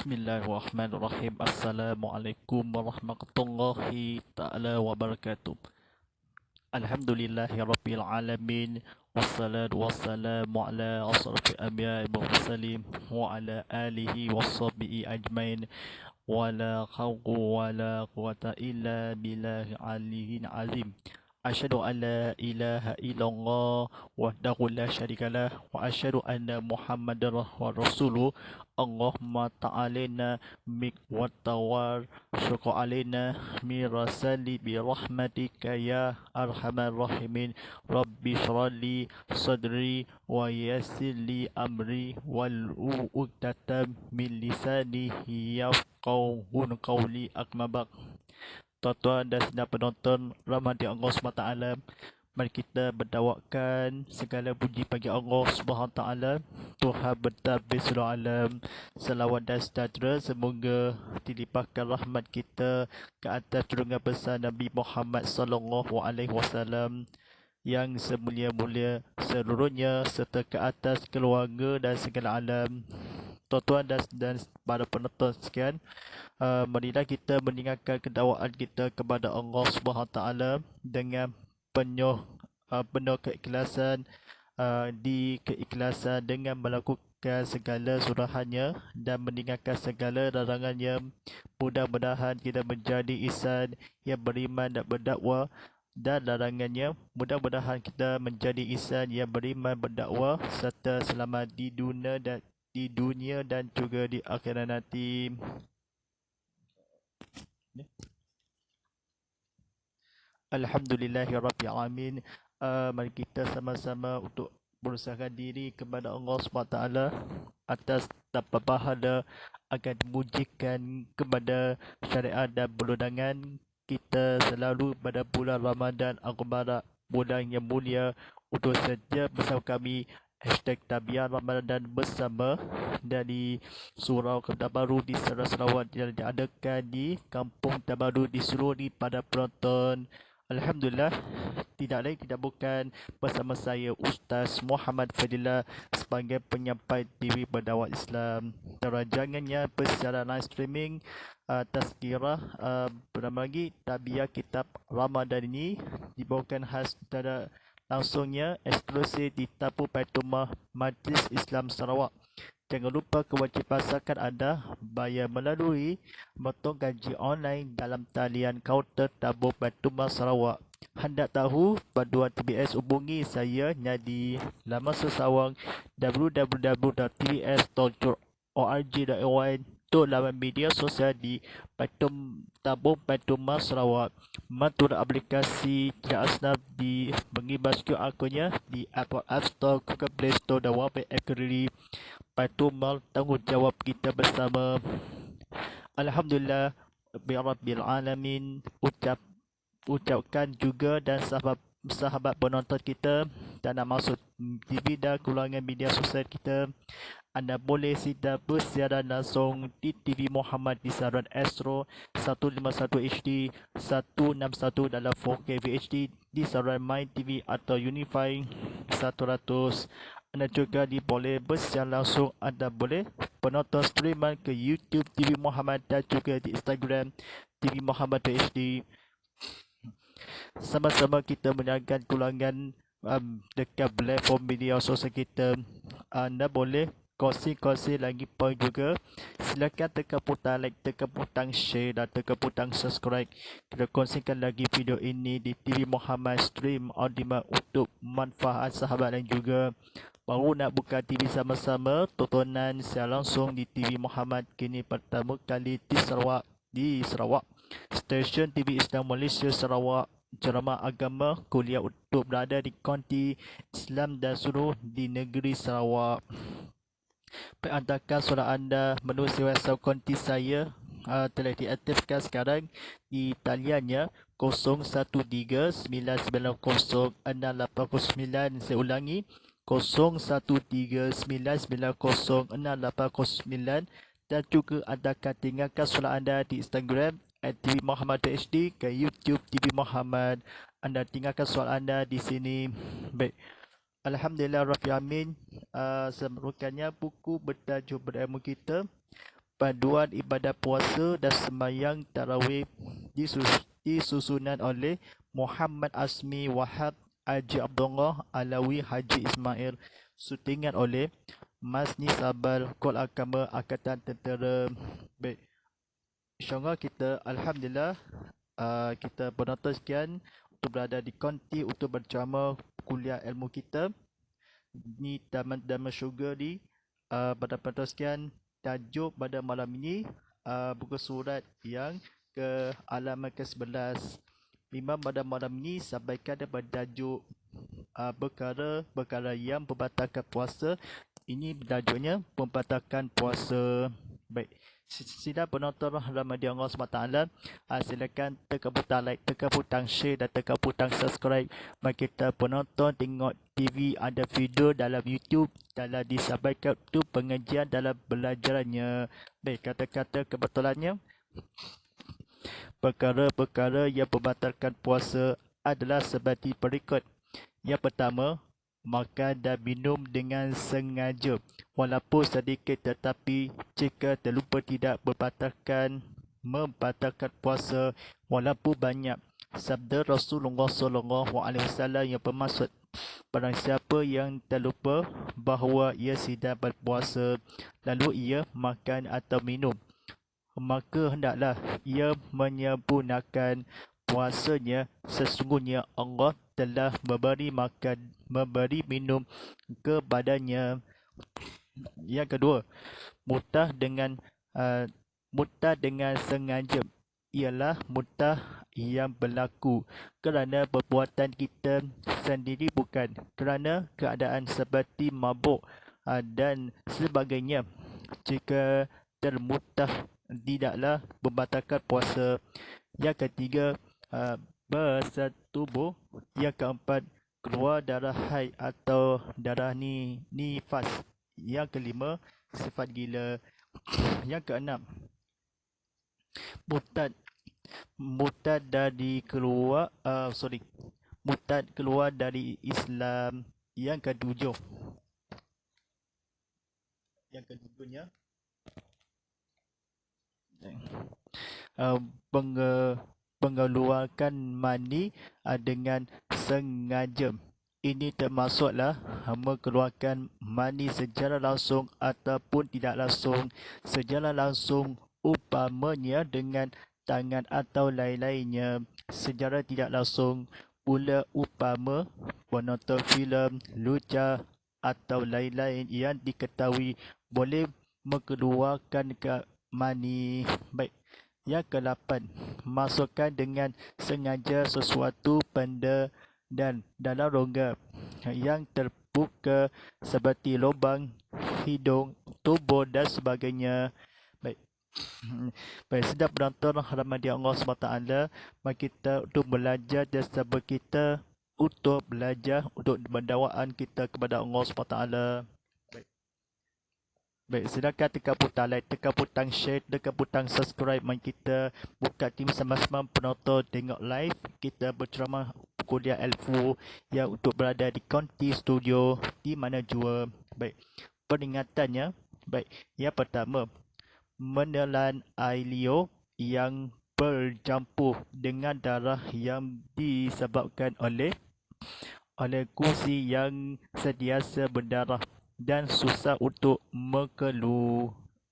Bismillahirrahmanirrahim. Assalamualaikum warahmatullahi ta'ala wabarakatuh. Alhamdulillahi rabbil alamin. Wassalatu wassalamu ala asrafil anbiya'i wal mursalin wa ala alihi washabihi ajmain. Wala hawla wala quwwata illa billahi aliyyil azim. Asyhadu an la ilaha illallah wahdahu la syarikalah wa asyhadu anna Muhammadar rasuluh. Allahumma ta'alina mik wa tawar syukur alaina mirasali bi rahmatika ya arhamar rahimin. Rabbi syrali sadri wa yassir li amri wal uqdatam min lisani yafqahu qawli. Akmabak. Tuan-tuan dan sedang penonton rahmati Allah SWT, mari kita berdakwahkan segala puji bagi Allah SWT, Tuhan bertabis seluruh alam. Salawat dan sejahtera semoga dilimpahkan rahmat kita ke atas junjungan besar Nabi Muhammad SAW yang semulia-mulia seluruhnya, serta ke atas keluarga dan segala alam. Tuan-tuan dan para penonton sekian, marilah kita meninggalkan kedakwaan kita kepada Allah SWT dengan penuh keikhlasan, keikhlasan dengan melakukan segala suruhannya dan meninggalkan segala larangannya. Mudah-mudahan kita menjadi insan yang beriman dan berdakwah, dan larangannya mudah-mudahan kita menjadi insan yang beriman, berdakwah serta selamat di dunia dan juga di akhirat nanti. Alhamdulillahirrabbilalamin. Mari kita sama-sama untuk berusaha diri kepada Allah SWT atas tanpa pahala akan dimujikan kepada syariat dan perundangan kita selalu pada bulan Ramadan Al-Mubarak, bulan yang mulia, untuk saja bersama kami #Tabiat Ramadan bersama dari Surau Tabaru di Sarawak yang diadakan di Kampung Tabaru di Seruri pada penonton. Alhamdulillah, tidak lain tidak bukan bersama saya Ustaz Muhammad Fadilah sebagai penyampai TV berdakwah Islam. Rancangannya secara live streaming, tazkirah bernama lagi Tabiat Kitab Ramadan ini dibawakan khas secara langsungnya eksklusif di Tabung Baitumah Majlis Islam Sarawak. Jangan lupa kewajipan zakat anda bayar melalui motong gaji online dalam talian kaunter Tabung Baitumah Sarawak. Hendak tahu panduan TBS, hubungi saya di laman sesawang www.tbs.org.my, untuk laman media sosial di Tabung Baitumah Sarawak. Mantul aplikasi Jasnab di mengibas QR code-nya di Apple App Store, Google Play Store dan Wabek Ekeri. Baitumah, tanggungjawab kita bersama. Alhamdulillah Rabbil Alamin. Ucapkan juga dan sahabat penonton kita dan nak masuk TV dan keluarga media sosial kita, anda boleh sida bersiaran langsung di TV Muhammad di saluran Astro 151 HD 161 dalam 4K VHD, di saluran My TV atau Unify 100. Anda juga boleh bersiaran langsung, anda boleh penonton streaman ke YouTube TV Muhammad dan juga di Instagram TV Muhammad HD. Sama-sama kita menjaga kelangan dekat platform media sosial kita. Anda boleh kongsi lagi poin juga. Silakan tekan butang like, tekan butang share dan tekan butang subscribe. Kita kongsikan lagi video ini di TV Muhammad Stream on demand untuk manfaat sahabat dan juga baru nak buka TV sama-sama tontonan secara langsung di TV Muhammad kini pertama kali di Sarawak. Stesen TV Islam Malaysia Sarawak, ceramah agama, kuliah untuk berada di konti Islam dan suruh di negeri Sarawak. Hantarkan soalan anda melalui WhatsApp konti saya, telah diaktifkan sekarang di taliannya 0139906809. Saya ulangi, 0139906809, dan juga anda akan tinggalkan soalan anda di Instagram TV Muhammad HD, ke YouTube TV Muhammad. Anda tinggalkan soalan anda di sini. Baik. Alhamdulillah Rabbil Alamin. Semerukannya buku bertajuk Berilmu kita, Paduan ibadah puasa dan sembahyang tarawih disusunan oleh Muhammad Asmi Wahab Haji Abdullah Alawi Haji Ismail. Syutingan oleh Masni Sabal Kol Akama Angkatan Tentera. Baik, InsyaAllah kita Alhamdulillah kita penonton sekian untuk berada di konti untuk bersama kuliah ilmu kita ni Taman Dharma Syurga ni. Pada penonton sekian, tajuk pada malam ini buku surat yang ke halaman ke-11. Imam pada malam ini sampaikan daripada tajuk perkara yang membatalkan puasa. Ini tajuknya pembatalkan puasa. Baik, sila penonton rahmati Allah SWT, silakan tekan butang like, tekan butang share dan tekan butang subscribe. Bagi kita penonton tengok TV ada video dalam YouTube dalam disampaikan tu pengajian dalam belajarannya. Baik, kata-kata kebetulannya, perkara-perkara yang membatalkan puasa adalah seperti berikut. Yang pertama, makan dan minum dengan sengaja walaupun sedikit, tetapi jika terlupa tidak membatalkan puasa walaupun banyak. Sabda Rasulullah SAW yang bermaksud, barang siapa yang terlupa bahawa ia sedang berpuasa lalu ia makan atau minum, maka hendaklah ia menyempurnakan puasanya. Sesungguhnya Allah telah memberi makan, memberi minum kepadanya. Yang kedua, murtad dengan sengaja ialah murtad yang berlaku kerana perbuatan kita sendiri, bukan kerana keadaan seperti mabuk dan sebagainya. Jika termurtad tidaklah membatalkan puasa. Yang ketiga, bersetubuh. Yang keempat, keluar darah haid atau darah nifas. Yang kelima, sifat gila. Yang keenam, murtad keluar dari Islam. Yang ketujuhnya, mengeluarkan mani dengan sengaja. Ini termasuklah mengeluarkan mani secara langsung ataupun tidak langsung. Secara langsung umpamanya dengan tangan atau lain-lainnya. Secara tidak langsung pula umpama penonton filem, lucah atau lain-lain yang diketahui boleh mengeluarkan mani. Baik, yang ke-8, masukkan dengan sengaja sesuatu benda dan dalam rongga yang terbuka seperti lubang hidung, tubuh dan sebagainya. Baik. Baik, sedap penonton rahmati Allah SWT, mari kita untuk belajar dan sabar kita untuk belajar untuk pendakwaan kita kepada Allah SWT. Baik, silakan tekan butang like, tekan butang share, tekan butang subscribe. Mari kita buka tim sama-sama penonton tengok live kita berceramah kuliah ilmu yang untuk berada di konti studio di mana jua. Baik, peringatannya. Baik, yang pertama, menelan air liur yang bercampur dengan darah yang disebabkan oleh kursi yang sentiasa berdarah dan susah untuk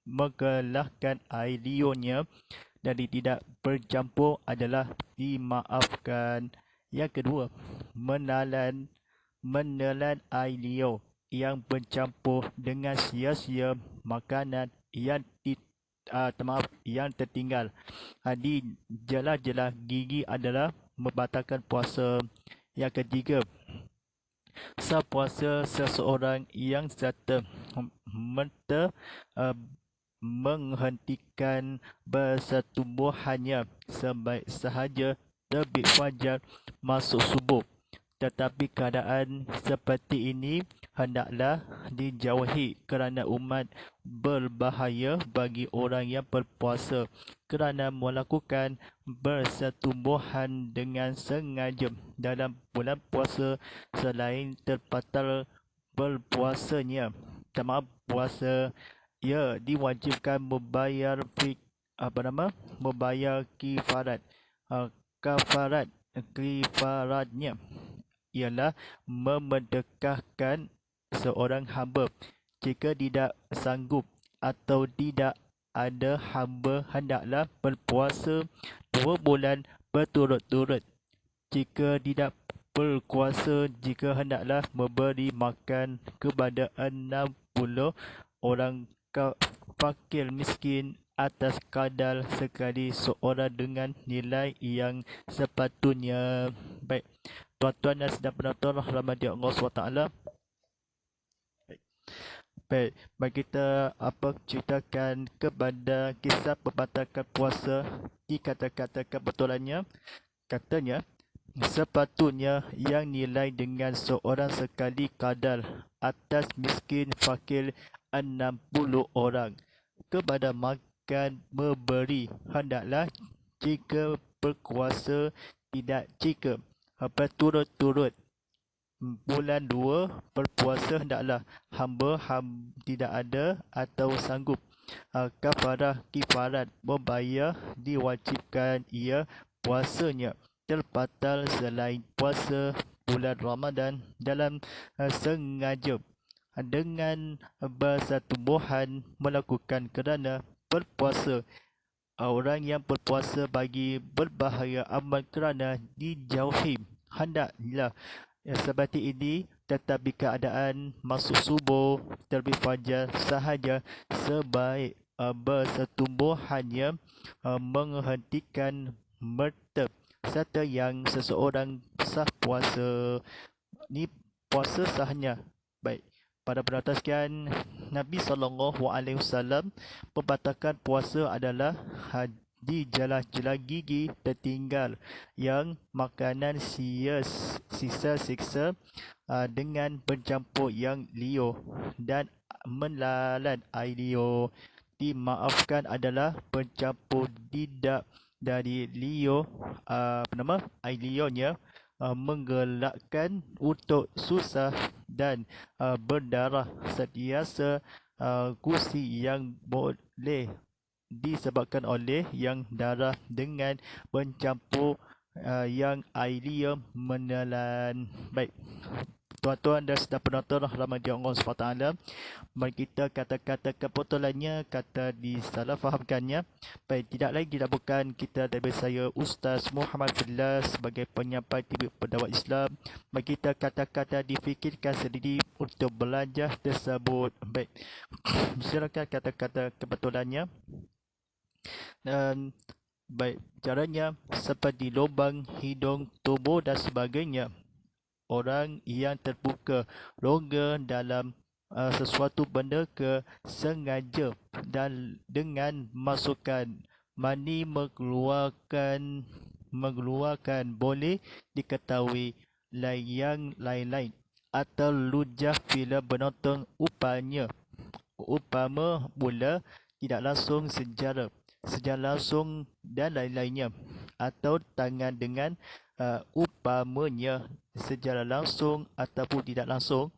mengelahkan air liurnya dari tidak bercampur adalah dimaafkan. Yang kedua, menelan air liur yang bercampur dengan sia-sia makanan yang tertinggal di jelas-jelas gigi adalah membatalkan puasa. Yang ketiga, sepuasa seseorang yang serta-merta menghentikan bersetubuhannya sebaik sahaja terbit fajar masuk subuh. Tetapi keadaan seperti ini hendaklah dijauhi kerana umat berbahaya bagi orang yang berpuasa kerana melakukan bersetubuhan dengan sengaja dalam bulan puasa selain terbatal puasa ia diwajibkan membayar kifarat. Kafarat kifaratnya ialah memedekahkan seorang hamba. Jika tidak sanggup atau tidak ada hamba, hendaklah berpuasa 2 bulan berturut-turut. Jika tidak berkuasa, jika hendaklah memberi makan kepada 60 orang fakir miskin atas kadar sekali seorang dengan nilai yang sepatutnya. Baik, tuan-tuan dan saudara-saudara rahmati Allah SWT. Baik, mari kita ceritakan kepada kisah pembatalan puasa di kata-kata kebetulannya. Katanya, sepatutnya yang nilai dengan seorang sekali kadar atas miskin fakir 60 orang. Kepada makan memberi, hendaklah jika berkuasa, tidak jika berturut-turut. Bulan 2 berpuasa, hendaklah hamba tidak ada atau sanggup. Kafarah kifarat membayar, diwajibkan ia puasanya terbatal selain puasa bulan Ramadan dalam sengaja dengan bersetubuhan melakukan kerana berpuasa. Orang yang berpuasa bagi berbahaya amat kerana dijauhi, hendaklah seperti ini tetapi keadaan masuk subuh terbit fajar sahaja sebaik bersetubuhannya menghentikan merteb serta yang seseorang sah puasa. Ni puasa sahnya. Baik, pada penonton sekian, Nabi SAW membatalkan puasa adalah di jela-jela gigi tertinggal yang makanan sisa siksa dengan bercampur yang liur dan melalat air liur. Dimaafkan adalah bercampur didak dari liur air liurnya menggelakkan untuk susah dan berdarah setiasa kursi yang boleh disebabkan oleh yang darah dengan bercampur yang air liur menelan. Baik, tuan-tuan dan saudara penonton rahmati Allah SWT, mari kita kata-kata kebetulannya, kata disalahfahamkannya. Baik, tidak lain tidak bukan kita dari saya Ustaz Muhammad Fillah sebagai penyampai TV pendakwah Islam. Mari kita kata-kata difikirkan sendiri untuk belajar tersebut. Baik, silakan kata-kata kebetulannya. Dan baik, caranya seperti lubang hidung, tubuh dan sebagainya. Orang yang terbuka rongga dalam sesuatu benda ke sengaja dan dengan masukkan mani mengeluarkan boleh diketahui yang lain-lain atau lujah bila penonton upama mula tidak langsung secara langsung dan lain-lainnya, atau tangan dengan upamanya secara langsung ataupun tidak langsung,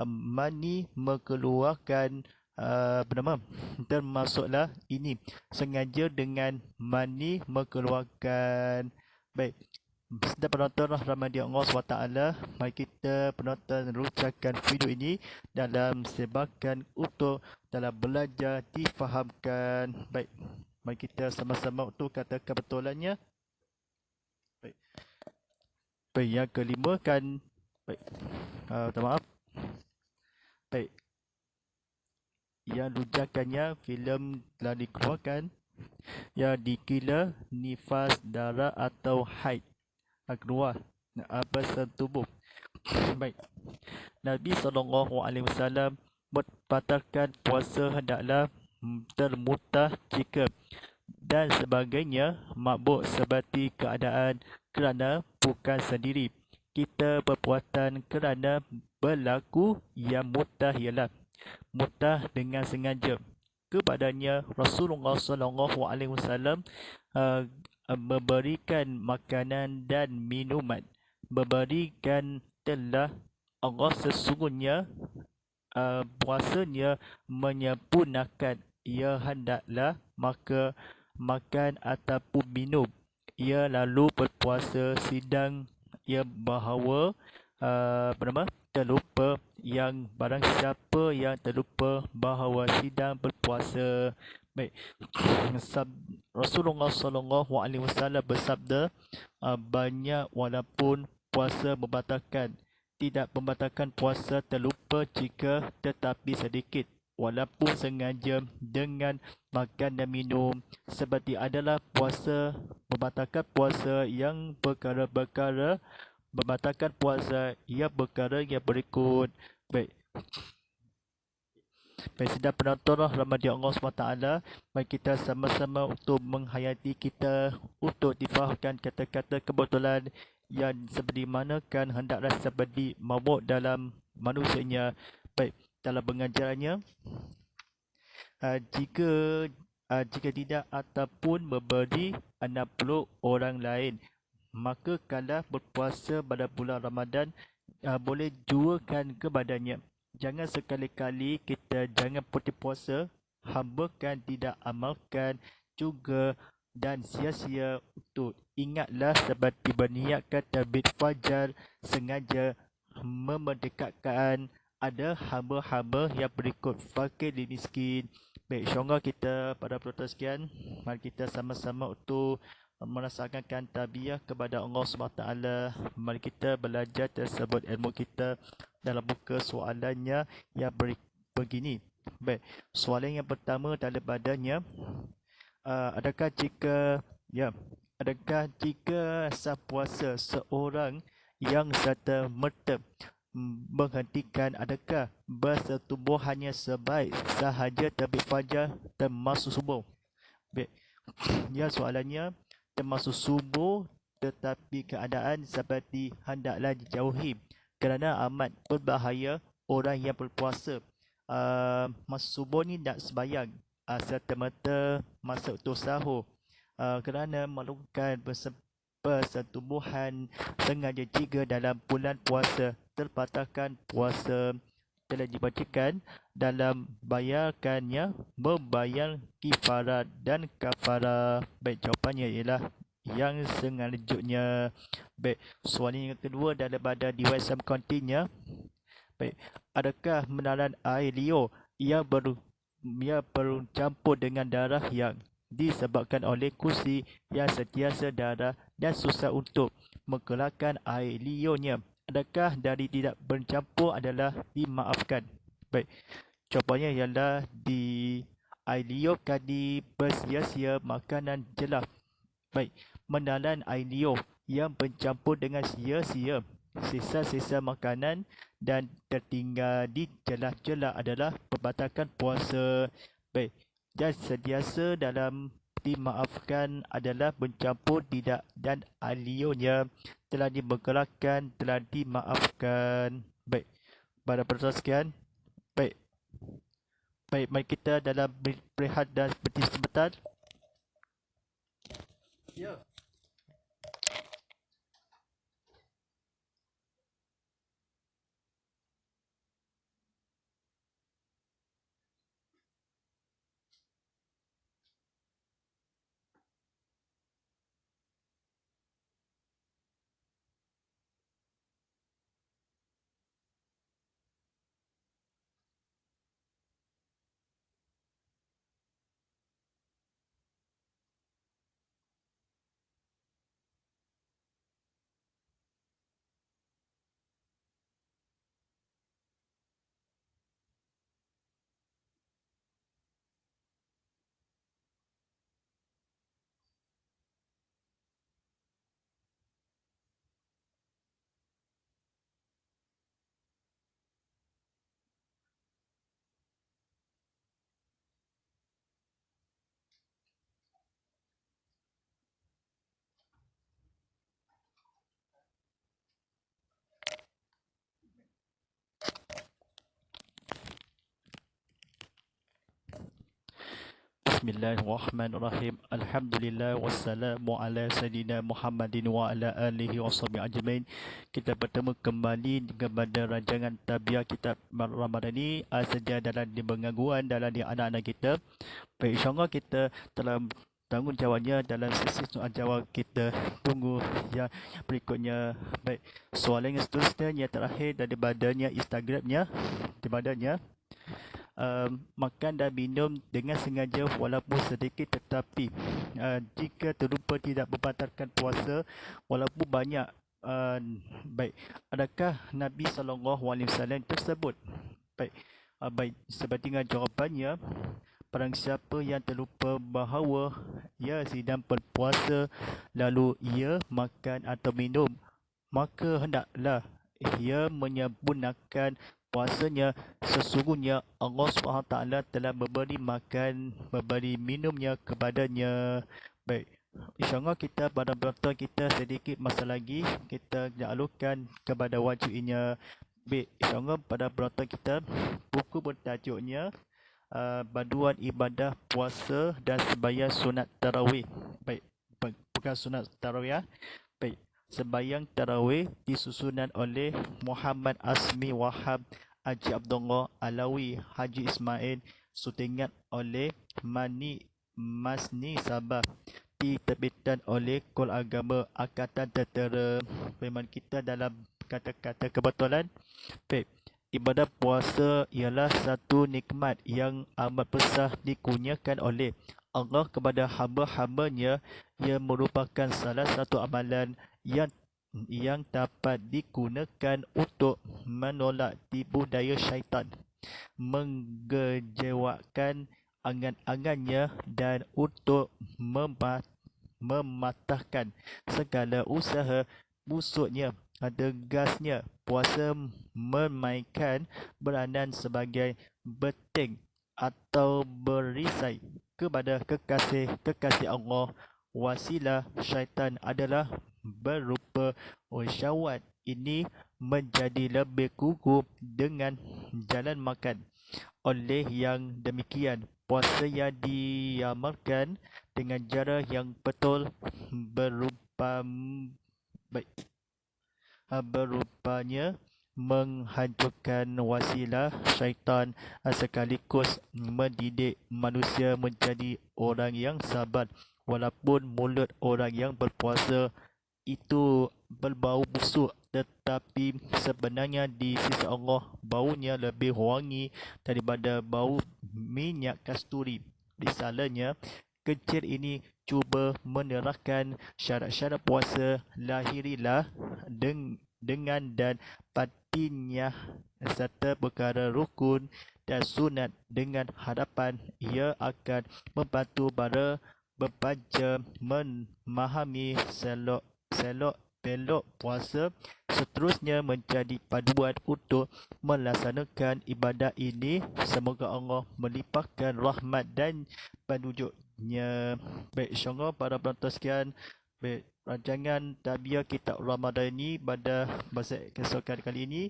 mani mengeluarkan termasuklah ini sengaja dengan mani mengeluarkan. Baik, sedang penonton rahmati Allah SWT, mari kita penonton rujakan video ini dalam sebakan untuk dalam belajar difahamkan. Baik, mari kita sama-sama untuk kata kebetulannya. Baik. Baik, yang kelima kan, baik, minta maaf. Baik, yang rujakannya filem telah dikeluarkan yang dikira nifas, darah atau haid keluar bersama tubuh. Baik, Nabi SAW membatalkan puasa hendaklah termutah jika dan sebagainya mabuk seperti keadaan kerana bukan sendiri. Kita berpuatan kerana berlaku yang mutah ialah mutah dengan sengaja. Kepadanya Rasulullah SAW memberikan makanan dan minuman. Memberikan telah Allah sesungguhnya puasanya menyempurnakan, ia hendaklah maka makan ataupun minum. Ia lalu berpuasa sidang ia bahawa apa nama terlupa, yang barang siapa yang terlupa bahawa sidang berpuasa. Baik. Rasulullah SAW bersabda, banyak walaupun puasa membatalkan, tidak membatalkan puasa terlupa jika tetapi sedikit, walaupun sengaja dengan makan dan minum. Seperti adalah puasa membatalkan puasa yang perkara-perkara, membatalkan puasa yang perkara yang berikut. Baik. Baik, sedang penonton rahmati Allah SWT, mari kita sama-sama untuk menghayati kita, untuk difahamkan kata-kata kebetulan yang seperti mana kan hendaklah seperti mabuk dalam manusianya. Baik, dalam pengajarannya, jika jika tidak ataupun memberi 60 orang lain, maka kalau berpuasa pada bulan Ramadan, boleh juakan kepadanya. Jangan sekali-kali kita jangan putus puasa, hambakan tidak amalkan juga, dan sia-sia untuk ingatlah seperti berniatkan terbit fajar sengaja memerdekakan ada hamba-hamba yang berikut fakir dan miskin. Baik, insyaAllah kita pada penonton sekian, mari kita sama-sama untuk merasakan tabiah kepada Allah SWT. Mari kita belajar tersebut ilmu kita dalam buku soalannya yang begini. Baik, soalan yang pertama daripadanya, adakah jika sah puasa seorang yang serta-merta menghentikan, adakah bersetubuhannya sebaik sahaja terbit fajar termasuk subuh? Baik, ya, soalannya termasuk subuh tetapi keadaan seperti hendaklah dijauhi kerana amat berbahaya orang yang berpuasa masa subuh ni nak sembahyang serta-merta masa untuk sahur, kerana melakukan persetubuhan sengaja jika dalam bulan puasa terbatalkan puasa telah dibacakan dalam bayarkannya membayar kifarat dan kafarah. Baik, jawapannya ialah yang selanjutnya. Baik, soalan yang kedua daripada di website kontinnya. Baik, adakah menalan air liur yang bercampur dengan darah yang disebabkan oleh kursi yang sentiasa darah dan susah untuk mengeluarkan air liurnya, adakah dari tidak bercampur adalah dimaafkan? Baik, jawapannya ialah di air liur kadi bersia-sia makanan jelas. Baik, menalan air liur yang bercampur dengan sia-sia sisa-sisa makanan dan tertinggal di celah-celah adalah membatalkan puasa. Baik, dan sentiasa dalam dimaafkan adalah bercampur tidak dan air liurnya telah dibergerakkan telah dimaafkan. Baik, pada persoalan sekian. Baik, baik, mari kita dalam berehat dan seperti sebentar. Ya. Bismillahirrahmanirrahim. Alhamdulillah wassalamu ala sayyidina Muhammadin wa ala alihi washabihi ajmain. Kita bertemu kembali kepada rancangan tabiah kitab Ramadhani saja dalam di pengaguan dalam di anak-anak kita. Baik, insyaAllah kita telah tanggungjawabnya dalam sesi soal jawab kita. Tunggu yang berikutnya. Baik, soalan yang seterusnya yang terakhir daripadanya Instagramnya, daripadanya makan dan minum dengan sengaja walaupun sedikit, tetapi jika terlupa tidak membatalkan puasa walaupun banyak. Baik, adakah Nabi SAW tersebut? Baik, seperti dengan jawapannya, barang siapa yang terlupa bahawa ia sedang berpuasa lalu ia makan atau minum, maka hendaklah ia menyempurnakan puasanya. Sesungguhnya Allah SWT telah memberi makan, memberi minumnya kepadanya. Baik, insyaAllah kita pada penonton kita sedikit masa lagi kita alurkan kepada wajib inya. Baik, insyaAllah pada penonton kita buku bertajuknya Panduan Ibadah Puasa dan Sembahyang Sunat Tarawih. Baik, bukan sunat tarawih. Baik, sembahyang tarawih disusunan oleh Muhammad Asmi Wahab Haji Abdullah Alawi Haji Ismail, sutingan oleh Masni Sabah, diterbitan oleh Kol Agama Angkatan Tentera. Memang kita dalam kata-kata kebetulan. Baik, ibadah puasa ialah satu nikmat yang amat besar dikurniakan oleh Allah kepada hamba-hambanya. Ia merupakan salah satu amalan yang dapat digunakan untuk menolak tipu daya syaitan, menggejewakkan angan-angannya dan untuk mematahkan segala usaha busuknya. Tegasnya, puasa memainkan peranan sebagai beting atau berisai kepada kekasih Allah. Wasilah syaitan adalah berupa syahwat. Ini menjadi lebih gugup dengan jalan makan. Oleh yang demikian, puasa yang diamalkan dengan cara yang betul berupanya menghancurkan wasilah syaitan sekaligus mendidik manusia menjadi orang yang sabar. Walaupun mulut orang yang berpuasa itu berbau busuk, tetapi sebenarnya di sisi Allah baunya lebih wangi daripada bau minyak kasturi. Risalahnya kecil ini cuba menerangkan syarat-syarat puasa lahirilah dengan dan batinnya serta perkara rukun dan sunat, dengan harapan ia akan membantu para membaca memahami selok-belok puasa. Seterusnya menjadi paduan untuk melaksanakan ibadah ini. Semoga Allah melimpahkan rahmat dan petunjuknya. Baik, insyaAllah para penonton sekian, baik, rancangan tabiah kitab Ramadhani pada masa keesokan kali ini.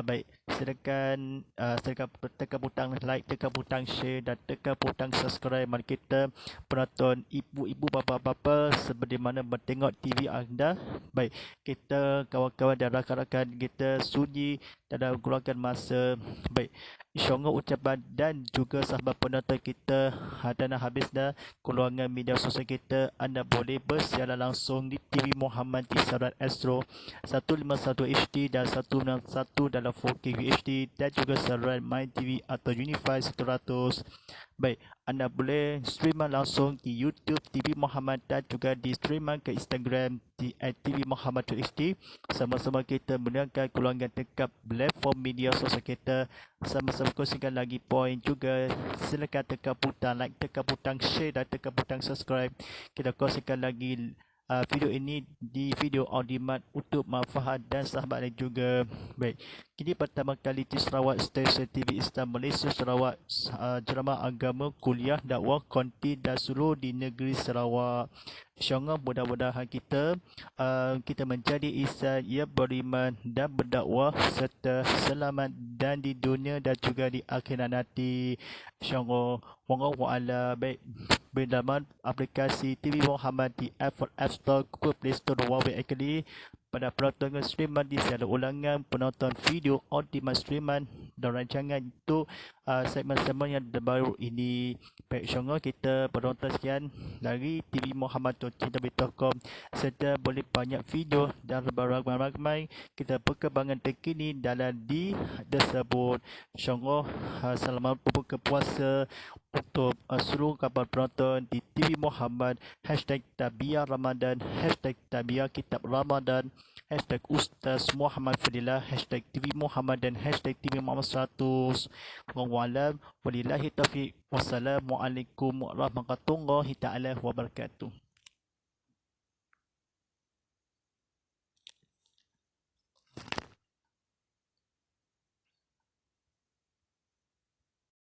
Baik, silakan tekan butang like, tekan butang share dan tekan butang subscribe. Mari kita penonton ibu-ibu, bapa-bapa, seperti mana bertengok TV anda. Baik, kita kawan-kawan dan rakan-rakan kita sudi dalam keluarkan masa. Baik, insyaAllah ucapan dan juga sahabat penonton kita dan habis dah keluarkan media sosial kita. Anda boleh bersiaran langsung di TV Muhammad Tisarat Astro 151 HD dan 191 dalam 4K HD, dan juga siaran My TV atau Unify 100. Baik, anda boleh streaman langsung di YouTube TV Muhammad dan juga di streaman ke Instagram di @TV Muhammad HD. Sama-sama kita mendengarkan keluarkan dekat platform media sosial kita. Sama-sama kongsikan lagi poin juga. Silakan tekan butang like, tekan butang share dan tekan butang subscribe. Kita kongsikan lagi video ini di video on demand untuk manfaat dan sahabat lain juga. Baik, kini pertama kali di Sarawak, stesen TV Islam Malaysia Sarawak, ceramah agama, kuliah, dakwah, konti dan suruh di negeri Sarawak. InsyaAllah mudah-mudahan kita menjadi insan yang beriman dan berdakwah serta selamat dan di dunia dan juga di akhirat nanti. InsyaAllah. Wallahu a'lam. Baik, berlaman aplikasi TV Muhammad di Apple App Store, Google Play Store, Huawei Academy. Pada penonton streaman di siaran ulangan, penonton video on demand streaman dan rancangan itu segmen-segmen yang terbaru ini. Baik, insyaAllah kita penonton sekian dari TV Muhammad.com serta boleh banyak video dan ramai-ramai kita perkembangan terkini dalam di tersebut. InsyaAllah selamat berbuka puasa untuk seluruh kabar penonton di TV Muhammad. #Tabiah Ramadan, #Tabiah Kitab Ramadan, #Ustaz Muhammad Fadilah, #TV Muhammad dan #TV Muhammad 100. Wallahualam. Walillahi taufiq. Wassalamualaikum warahmatullahi taala wabarakatuh.